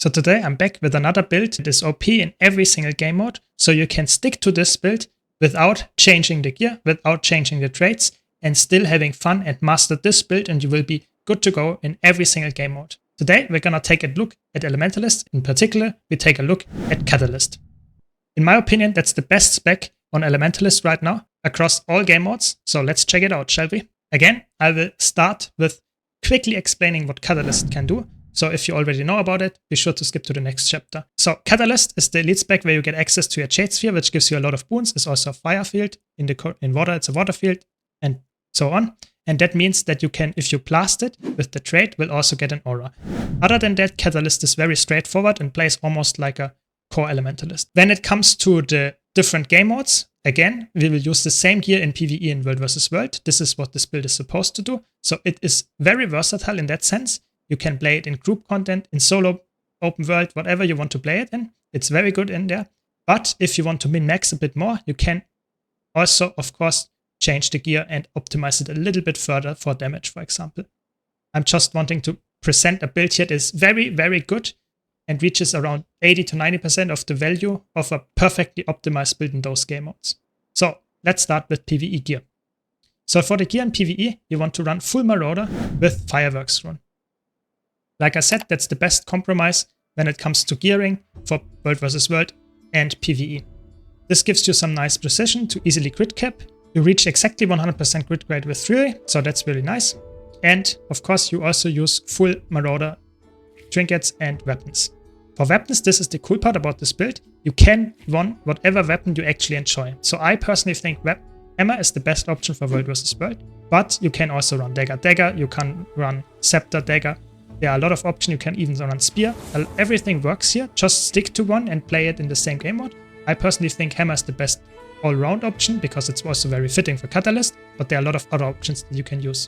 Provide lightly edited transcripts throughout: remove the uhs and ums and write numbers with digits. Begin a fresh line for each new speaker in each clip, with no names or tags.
So today I'm back with another build that is OP in every single game mode, so you can stick to this build without changing the gear, without changing the traits, and still having fun and master this build, and you will be good to go in every single game mode. Today we're gonna take a look at Elementalist. In particular, we take a look at Catalyst. In my opinion, that's the best spec on Elementalist right now across all game modes, so let's check it out, shall we? Again, I will start with quickly explaining what Catalyst can do. So if you already know about it, be sure to skip to the next chapter. So Catalyst is the elite spec where you get access to your Jade Sphere, which gives you a lot of boons. It's also a fire field. In water, it's a water field, and so on. And that means that you can, if you blast it with the trait, will also get an aura. Other than that, Catalyst is very straightforward and plays almost like a core Elementalist. When it comes to the different game modes, again, we will use the same gear in PvE in World vs. World. This is what this build is supposed to do. So it is very versatile in that sense. You can play it in group content, in solo, open world, whatever you want to play it in. It's very good in there. But if you want to min-max a bit more, you can also, of course, change the gear and optimize it a little bit further for damage, for example. I'm just wanting to present a build here that is very, very good and reaches around 80 to 90% of the value of a perfectly optimized build in those game modes. So let's start with PvE gear. So for the gear in PvE, you want to run full Marauder with Fireworks Rune. Like I said, that's the best compromise when it comes to gearing for World vs. World and PvE. This gives you some nice precision to easily crit cap. You reach exactly 100% crit rate with Fury, so that's really nice. And of course, you also use full Marauder trinkets and weapons. For weapons, this is the cool part about this build. You can run whatever weapon you actually enjoy. So I personally think Hammer is the best option for World vs. World, but you can also run Dagger, you can run Scepter, Dagger. There are a lot of options. You can even run Spear. Everything works here. Just stick to one and play it in the same game mode. I personally think Hammer is the best all-round option because it's also very fitting for Catalyst, but there are a lot of other options that you can use.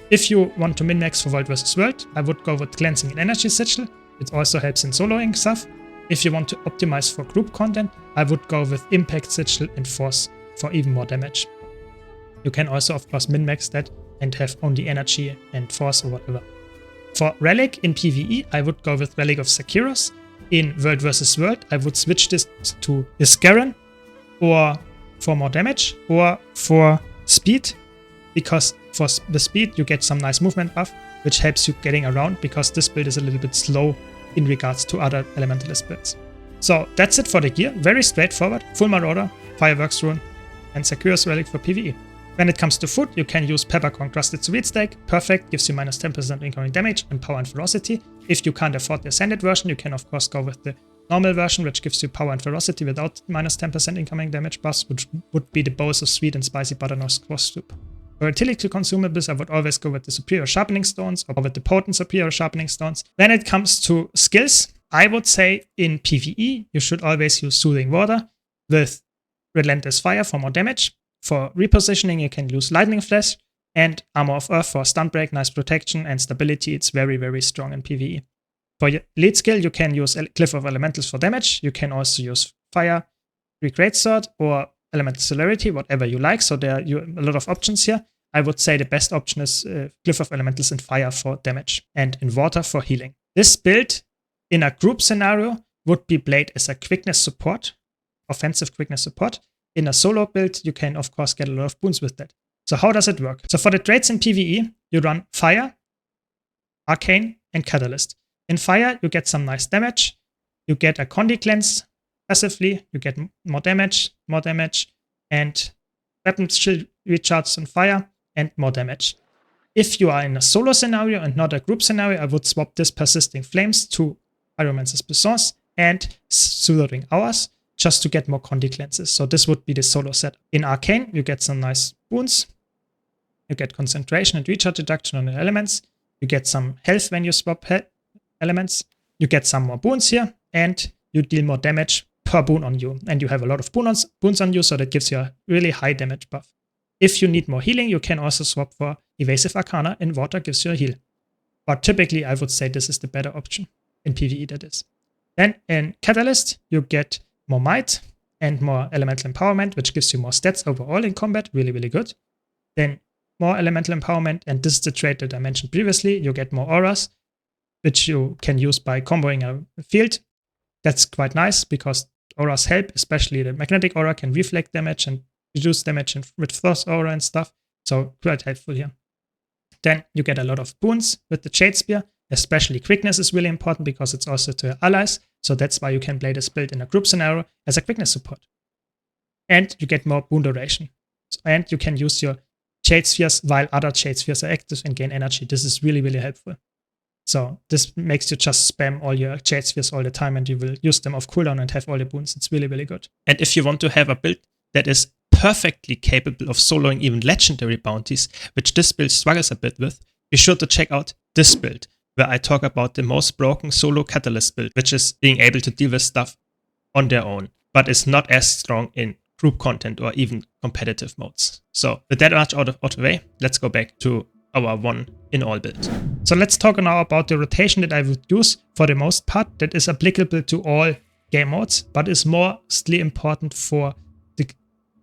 If you want to min-max for World vs. World, I would go with Cleansing and Energy Sigil. It also helps in soloing stuff. If you want to optimize for group content, I would go with Impact Sigil and Force for even more damage. You can also, of course, min-max that and have only Energy and Force or whatever. For Relic in PvE, I would go with Relic of Sakiros. In World vs. World, I would switch this to Iskaran, or for more damage, or for speed, because for the speed you get some nice movement buff, which helps you getting around, because this build is a little bit slow in regards to other Elementalist builds. So that's it for the gear, very straightforward, full Marauder, Fireworks Rune, and Sakiros Relic for PvE. When it comes to food, you can use Peppercorn Crusted Sweet Steak. Perfect, gives you minus 10% incoming damage and power and ferocity. If you can't afford the Ascended version, you can of course go with the normal version, which gives you power and ferocity without minus 10% incoming damage buffs, which would be the bowls of sweet and spicy butternut squash soup. For utility consumables, I would always go with the Superior Sharpening Stones or with the Potent Superior Sharpening Stones. When it comes to skills, I would say in PvE, you should always use Soothing Water with Relentless Fire for more damage. For repositioning, you can use Lightning Flash and Armor of Earth for stun break, nice protection and stability. It's very, very strong in PvE. For your lead skill, you can use Cliff of Elementals for damage. You can also use Fire, Greatsword, or Elemental Celerity, whatever you like. So there are a lot of options here. I would say the best option is Cliff of Elementals and Fire for damage, and in Water for healing. This build in a group scenario would be played as a quickness support, offensive quickness support. In a solo build, you can of course get a lot of boons with that. So how does it work? So for the traits in PvE, you run Fire, Arcane, and Catalyst. In Fire, you get some nice damage. You get a Condi Cleanse passively. You get more damage, and weapon shield recharges on Fire, and more damage. If you are in a solo scenario and not a group scenario, I would swap this Persisting Flames to Pyromancer's Puissance and Soothing Hours, just to get more Condi Cleanses. So this would be the solo set. In Arcane, you get some nice boons. You get concentration and recharge reduction on the elements. You get some health when you swap elements. You get some more boons here, and you deal more damage per boon on you. And you have a lot of boons on you, so that gives you a really high damage buff. If you need more healing, you can also swap for Evasive Arcana in Water, gives you a heal. But typically, I would say this is the better option. In PvE, that is. Then in Catalyst, you get more might and more elemental empowerment, which gives you more stats overall in combat. Really, really good. Then more elemental empowerment, and this is the trait that I mentioned previously. You get more auras. which you can use by comboing a field. That's quite nice because auras help, especially the magnetic aura can reflect damage and reduce damage with frost aura and stuff. So quite helpful here. Then you get a lot of boons with the Jade Spear, especially quickness is really important because it's also to your allies. So that's why you can play this build in a group scenario as a quickness support. And you get more boon duration. And you can use your Jade Spheres while other Jade Spheres are active and gain energy. This is really, really helpful. So this makes you just spam all your Jade Spheres all the time and you will use them off cooldown and have all the boons. It's really, really good. And if you want to have a build that is perfectly capable of soloing even legendary bounties, which this build struggles a bit with, be sure to check out this build, where I talk about the most broken solo catalyst build, which is being able to deal with stuff on their own, but is not as strong in group content or even competitive modes. So with that much out of the way, let's go back to our one in all build. So let's talk now about the rotation that I would use for the most part that is applicable to all game modes, but is mostly important for the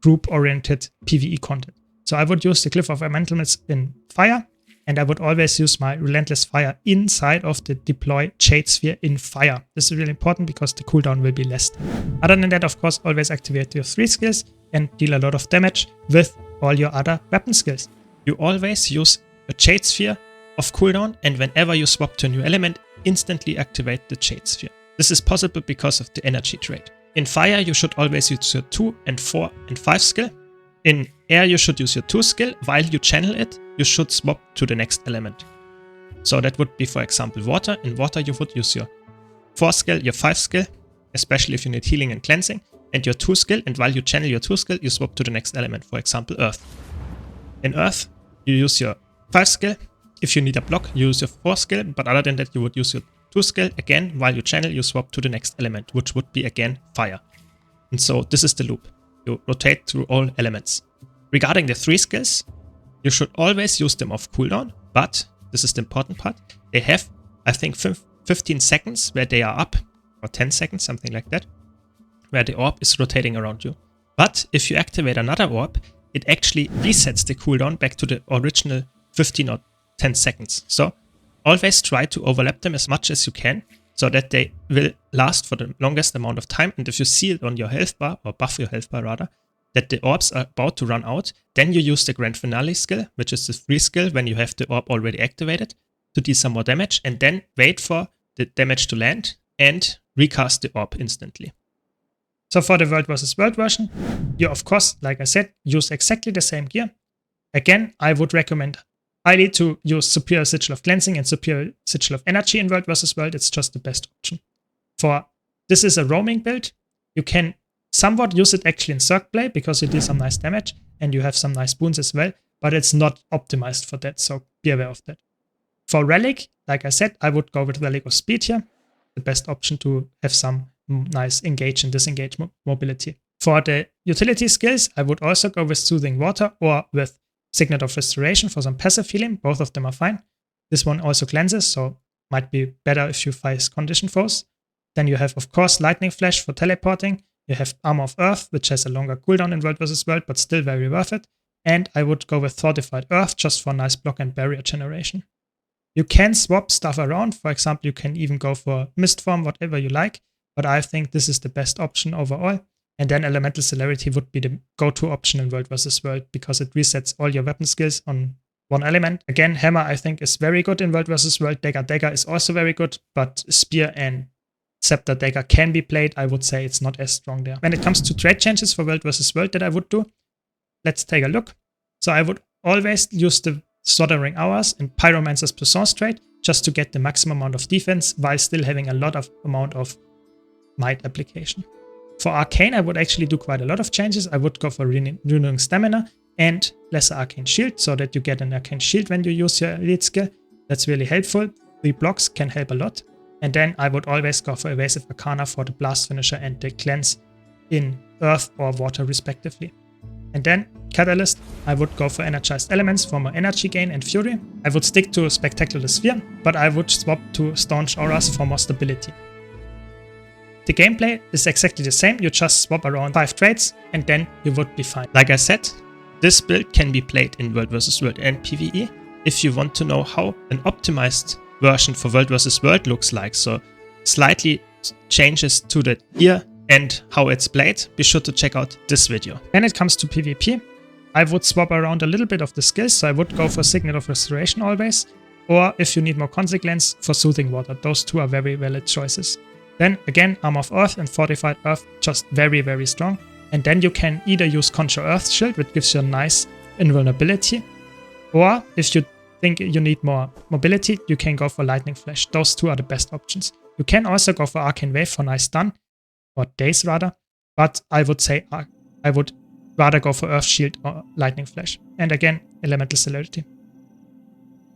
group-oriented PvE content. So I would use the Glyph of Elementals in fire, and I would always use my Relentless Fire inside of the deploy Jade Sphere in fire. This is really important because the cooldown will be less. Other than that, of course, always activate your 3 skills and deal a lot of damage with all your other weapon skills. You always use a Jade Sphere of cooldown, and whenever you swap to a new element, instantly activate the Jade Sphere. This is possible because of the energy trait. In fire, you should always use your 2 and 4 and 5 skill. In air, you should use your 2 skill. While you channel it, you should swap to the next element. So that would be, for example, water. In water, you would use your 4 skill, your 5 skill, especially if you need healing and cleansing, and your 2 skill. And while you channel your 2 skill, you swap to the next element, for example, earth. In earth, you use your 5 skill. If you need a block, you use your 4 skill. But other than that, you would use your 2 skill. Again, while you channel, you swap to the next element, which would be, again, fire. And so this is the loop. You rotate through all elements. Regarding the 3 skills, you should always use them off cooldown, but this is the important part. They have, I think, 15 seconds where they are up, or 10 seconds, something like that, where the orb is rotating around you. But if you activate another orb, it actually resets the cooldown back to the original 15 or 10 seconds. So always try to overlap them as much as you can so that they will last for the longest amount of time. And if you see it on your health bar, or buff your health bar rather, that the orbs are about to run out, then you use the Grand Finale skill, which is the free skill when you have the orb already activated, to deal some more damage, and then wait for the damage to land and recast the orb instantly. So for the World vs. World version, you of course, like I said, use exactly the same gear. Again, I would recommend highly to use Superior Sigil of Cleansing and Superior Sigil of Energy in World vs. World. It's just the best option. For this is a roaming build. You can somewhat use it actually in Cirque Play because you do some nice damage and you have some nice boons as well, but it's not optimized for that, so be aware of that. For Relic, like I said, I would go with Relic of Speed here, the best option to have some nice engage and disengage mobility. For the utility skills, I would also go with Soothing Water or with Signet of Restoration for some passive healing. Both of them are fine. This one also cleanses, so might be better if you face condition foes. Then you have, of course, Lightning Flash for teleporting. You have Armor of Earth, which has a longer cooldown in World vs. World, but still very worth it. And I would go with Fortified Earth just for nice block and barrier generation. You can swap stuff around. For example, you can even go for Mist Form, whatever you like. But I think this is the best option overall. And then Elemental Celerity would be the go-to option in World vs. World because it resets all your weapon skills on one element. Again, Hammer I think is very good in World vs. World. Dagger is also very good, but Spear and Scepter Dagger can be played. I would say it's not as strong there. When it comes to trait changes for World vs. World that I would do, let's take a look. So I would always use the Slaughtering Hours and Pyromancer's Puissance trait just to get the maximum amount of defense while still having a lot of amount of might application. For Arcane, I would actually do quite a lot of changes. I would go for Renewing Stamina and Lesser Arcane Shield so that you get an Arcane Shield when you use your elite skill. That's really helpful. 3 blocks can help a lot. And then I would always go for Evasive Arcana for the Blast Finisher and the Cleanse in Earth or Water respectively. And then Catalyst, I would go for Energized Elements for more energy gain and fury. I would stick to Spectacular Sphere, but I would swap to Staunch Auras for more stability. The gameplay is exactly the same, you just swap around 5 traits and then you would be fine. Like I said, this build can be played in World vs. World and PvE. If you want to know how an optimized version for World vs. World looks like. So slightly changes to the gear and how it's played. Be sure to check out this video. When it comes to PvP, I would swap around a little bit of the skills. So I would go for Signal of Restoration always. Or if you need more consequence, for Soothing Water. Those two are very valid choices. Then again, Armor of Earth and Fortified Earth, just very, very strong. And then you can either use Conjure Earth Shield, which gives you a nice invulnerability. Or if you think you need more mobility, you can go for Lightning Flash. Those two are the best options. You can also go for Arcane Wave for nice stun, or daze rather. But I would say I would rather go for Earth Shield or Lightning Flash. And again, Elemental Celerity.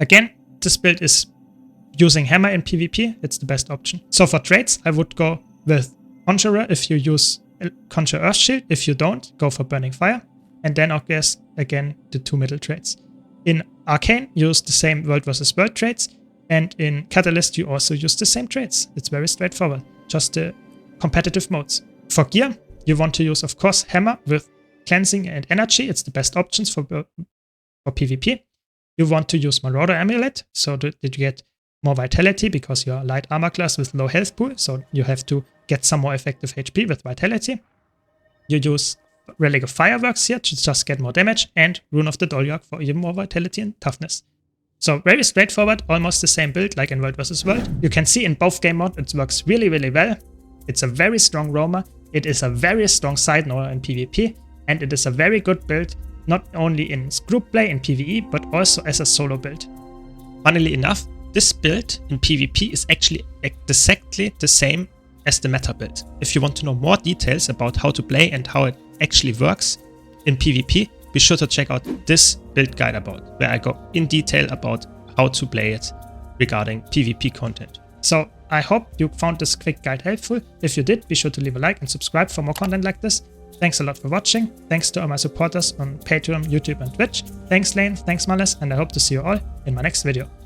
Again, this build is using Hammer in PvP. It's the best option. So for traits, I would go with Conjurer if you use Conjure Earth Shield. If you don't, go for Burning Fire. And then I guess, again, the two middle traits. In Arcane, use the same World vs. World traits. And in Catalyst, you also use the same traits. It's very straightforward. Just the competitive modes. For gear, you want to use, of course, Hammer with Cleansing and Energy. It's the best options for PvP. You want to use Marauder Amulet, so that you get more vitality because you're a light armor class with low health pool. So you have to get some more effective HP with vitality. You use Relic of Fireworks here to just get more damage, and Rune of the Dolyok for even more vitality and toughness. So very straightforward, almost the same build like in World vs. World. You can see in both game modes it works really, really well. It's a very strong roamer. It is a very strong side knower in PvP, and it is a very good build, not only in group play in PvE, but also as a solo build. Funnily enough, this build in PvP is actually exactly the same as the meta build. If you want to know more details about how to play and how it actually works in PvP, be sure to check out this build guide where I go in detail about how to play it regarding PvP content. So I hope you found this quick guide helpful. If you did, be sure to leave a like and subscribe for more content like this. Thanks a lot for watching. Thanks to all my supporters on Patreon, YouTube and Twitch. Thanks Lane, thanks Malice, and I hope to see you all in my next video.